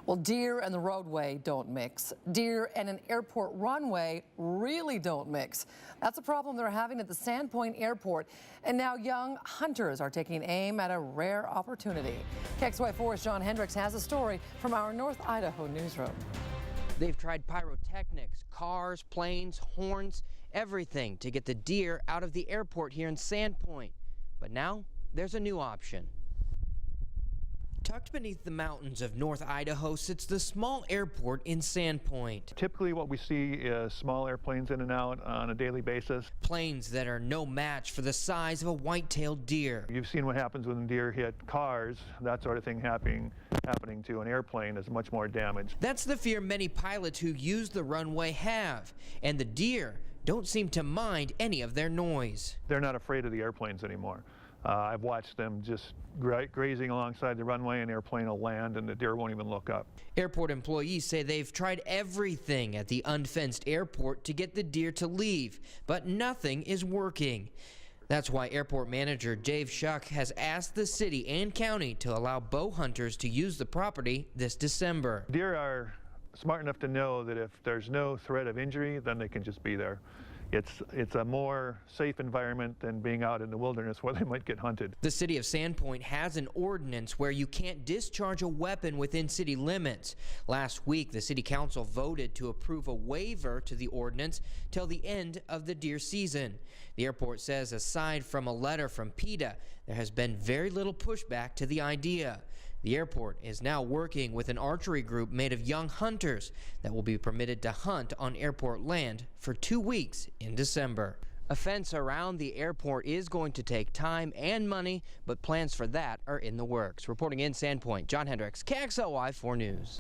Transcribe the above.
Well, deer and the roadway don't mix. Deer and an airport runway really don't mix. That's a problem they're having at the Sandpoint Airport. And now young hunters are taking aim at a rare opportunity. KXY4's John Hendricks has a story from our North Idaho newsroom. They've tried pyrotechnics, cars, planes, horns, everything to get the deer out of the airport here in Sandpoint. But now there's a new option. Tucked beneath the mountains of North Idaho sits the small airport in Sandpoint. Typically what we see is small airplanes in and out on a daily basis. Planes that are no match for the size of a white-tailed deer. You've seen what happens when deer hit cars, that sort of thing happening to an airplane is much more damage. That's the fear many pilots who use the runway have, and the deer don't seem to mind any of their noise. They're not afraid of the airplanes anymore. I've watched them just grazing alongside the runway, an airplane will land and the deer won't even look up. Airport employees say they've tried everything at the unfenced airport to get the deer to leave, but nothing is working. That's why airport manager Dave Shuck has asked the city and county to allow bow hunters to use the property this December. Deer are smart enough to know that if there's no threat of injury, then they can just be there. It's a more safe environment than being out in the wilderness where they might get hunted. The city of Sandpoint has an ordinance where you can't discharge a weapon within city limits. Last week, the city council voted to approve a waiver to the ordinance till the end of the deer season. The airport says aside from a letter from PETA, there has been very little pushback to the idea. The airport is now working with an archery group made of young hunters that will be permitted to hunt on airport land for 2 weeks in December. A fence around the airport is going to take time and money, but plans for that are in the works. Reporting in Sandpoint, John Hendricks, KXLY 4 News.